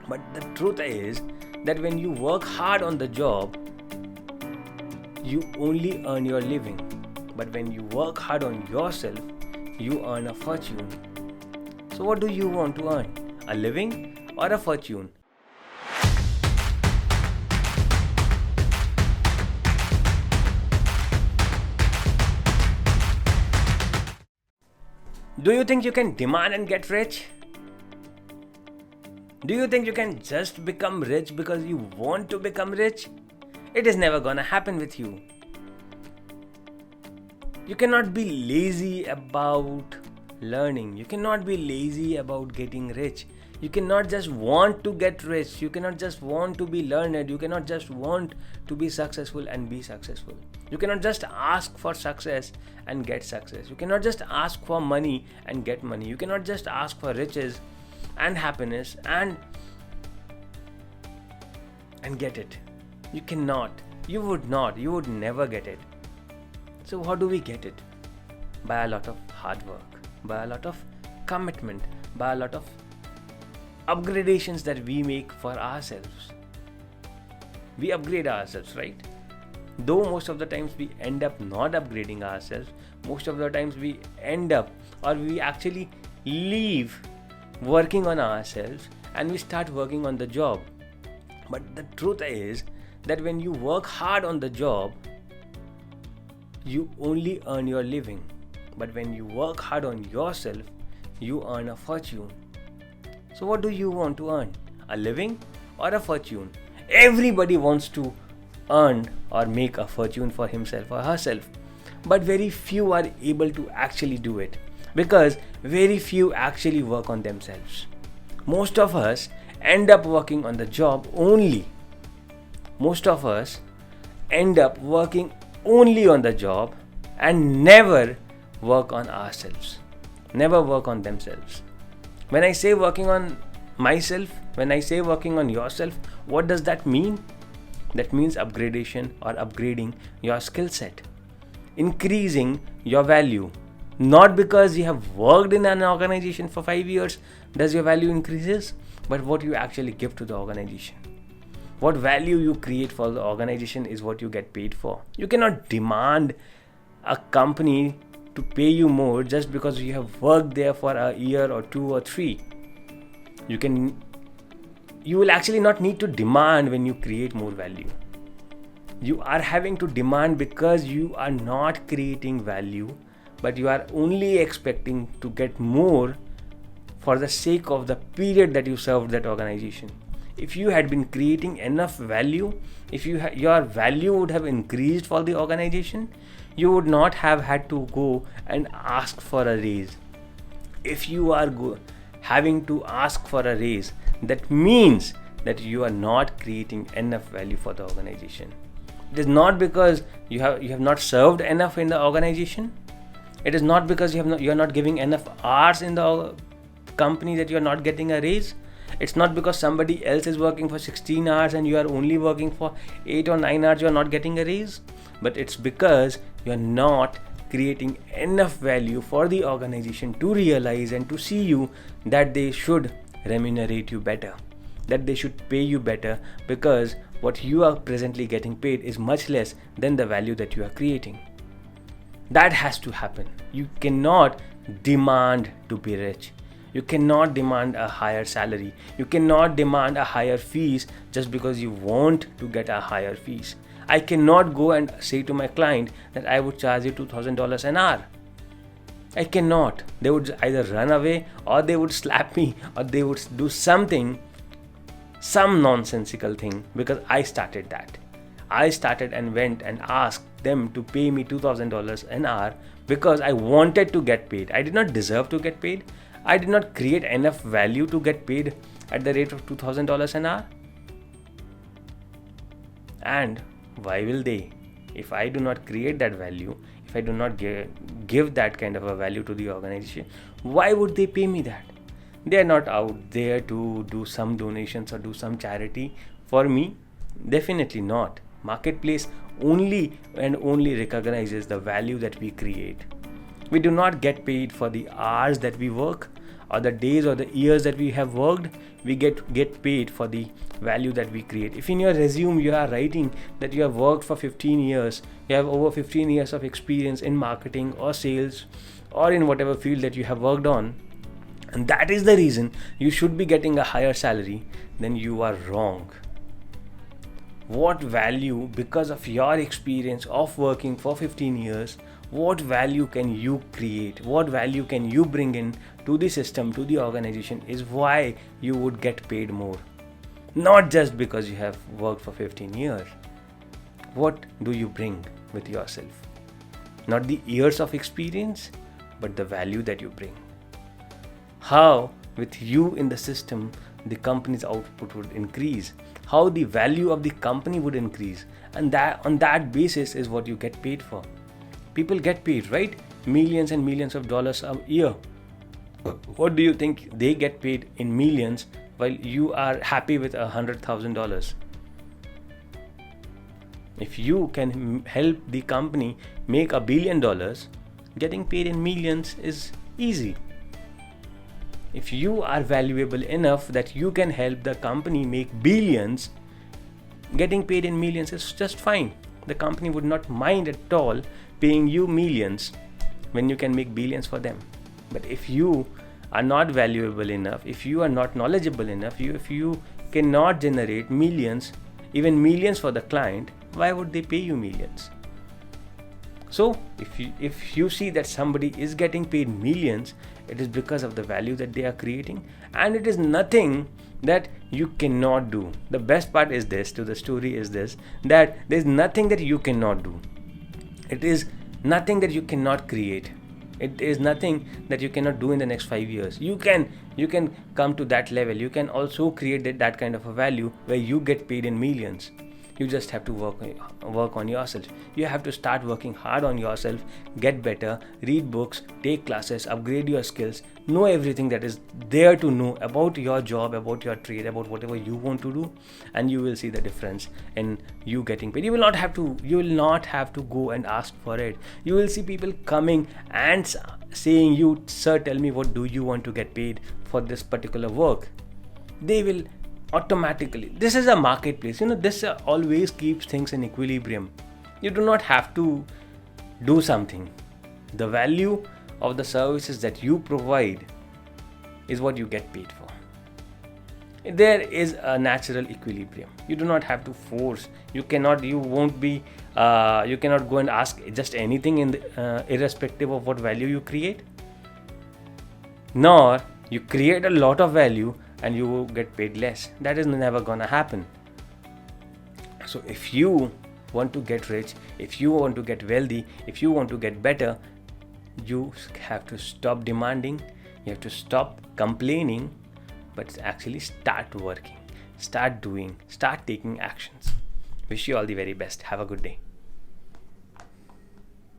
But the truth is that when you work hard on the job, you only earn your living. But when you work hard on yourself, you earn a fortune. So, what do you want to earn? A living or a fortune? Do you think you can demand and get rich? Do you think you can just become rich because you want to become rich? It is never gonna happen with you. You cannot be lazy about learning. You cannot be lazy about getting rich. You cannot just want to get rich. You cannot just want to be learned. You cannot just want to be successful and be successful. You cannot just ask for success and get success. You cannot just ask for money and get money. You cannot just ask for riches and happiness and get it. You cannot. You would not. You would never get it. So how do we get it? By a lot of hard work, by a lot of commitment, by a lot of upgradations that we make for ourselves. We upgrade ourselves, right? Though most of the times we end up not upgrading ourselves, most of the times we end up or we actually leave working on ourselves and we start working on the job. But the truth is that when you work hard on the job, you only earn your living. But when you work hard on yourself, you earn a fortune. So what do you want to earn? A living or a fortune? Everybody wants to earn or make a fortune for himself or herself. But very few are able to actually do it because very few actually work on themselves. Most of us end up working on the job only. Most of us end up working only on the job and never work on ourselves. Never work on themselves. When I say working on myself, when I say working on yourself, what does that mean? That means upgradation or upgrading your skill set. Increasing your value. Not because you have worked in an organization for 5 years does your value increases, but what you actually give to the organization. What value you create for the organization is what you get paid for. You cannot demand a company to pay you more just because you have worked there for a year or 2 or 3. You will actually not need to demand when you create more value. You are having to demand because you are not creating value, but you are only expecting to get more for the sake of the period that you served that organization. If you had been creating enough value, if your value would have increased for the organization, you would not have had to go and ask for a raise. If you are having to ask for a raise, that means that you are not creating enough value for the organization. It is not because you have not served enough in the organization. It is not because you are not giving enough hours in the company that you are not getting a raise. It's not because somebody else is working for 16 hours and you are only working for 8 or 9 hours you are not getting a raise. But it's because you are not creating enough value for the organization to realize and to see you that they should remunerate you better, that they should pay you better, because what you are presently getting paid is much less than the value that you are creating. That has to happen. You cannot demand to be rich. You cannot demand a higher salary. You cannot demand a higher fees just because you want to get a higher fees. I cannot go and say to my client that I would charge you $2,000 an hour. I cannot. They would either run away or they would slap me or they would do something, some nonsensical thing, because I started that. I started and went and asked them to pay me $2,000 an hour because I wanted to get paid. I did not deserve to get paid. I did not create enough value to get paid at the rate of $2,000 an hour. And why will they? If I do not create that value, if I do not give that kind of a value to the organization, why would they pay me that? They are not out there to do some donations or do some charity for me. Definitely not. Marketplace only and only recognizes the value that we create. We do not get paid for the hours that we work. or the days or the years that we have worked, we get paid for the value that we create. If in your resume you are writing that you have worked for 15 years, you have over 15 years of experience in marketing or sales or in whatever field that you have worked on, and that is the reason you should be getting a higher salary, then you are wrong. What value, because of your experience of working for 15 years, what value can you create? What value can you bring in to the system, to the organization, is why you would get paid more. Not just because you have worked for 15 years. What do you bring with yourself? Not the years of experience, but the value that you bring. How, with you in the system, the company's output would increase, how the value of the company would increase, and that on that basis is what you get paid for. People get paid, right? Millions and millions of dollars a year. What do you think they get paid in millions while you are happy with $100,000? If you can help the company make $1 billion, getting paid in millions is easy. If you are valuable enough that you can help the company make billions, getting paid in millions is just fine. The company would not mind at all paying you millions when you can make billions for them. But if you are not valuable enough, if you are not knowledgeable enough, if you cannot generate millions, even millions for the client, why would they pay you millions? So if you see that somebody is getting paid millions, it is because of the value that they are creating, and it is nothing that you cannot do. The best part is this, to the story is this, that there is nothing that you cannot do. It is nothing that you cannot create. It is nothing that you cannot do in the next 5 years. You can come to that level. You can also create that kind of a value where you get paid in millions. You just have to work on yourself. You have to start working hard on yourself, get better, read books, take classes, upgrade your skills, know everything that is there to know about your job, about your trade, about whatever you want to do, and you will see the difference in you getting paid. You will not have to go and ask for it. You will see people coming and saying, "You, sir, tell me, what do you want to get paid for this particular work?" They will automatically. This is a marketplace. This always keeps things in equilibrium. You do not have to do something. The value of the services that you provide is what you get paid for. There is a natural equilibrium. You do not have to force. You cannot go and ask just anything irrespective of what value you create. Nor you create a lot of value and you will get paid less. That is never gonna happen. So if you want to get rich, if you want to get wealthy, if you want to get better, you have to stop demanding, you have to stop complaining, but actually start working, start doing, start taking actions. Wish you all the very best. Have a good day.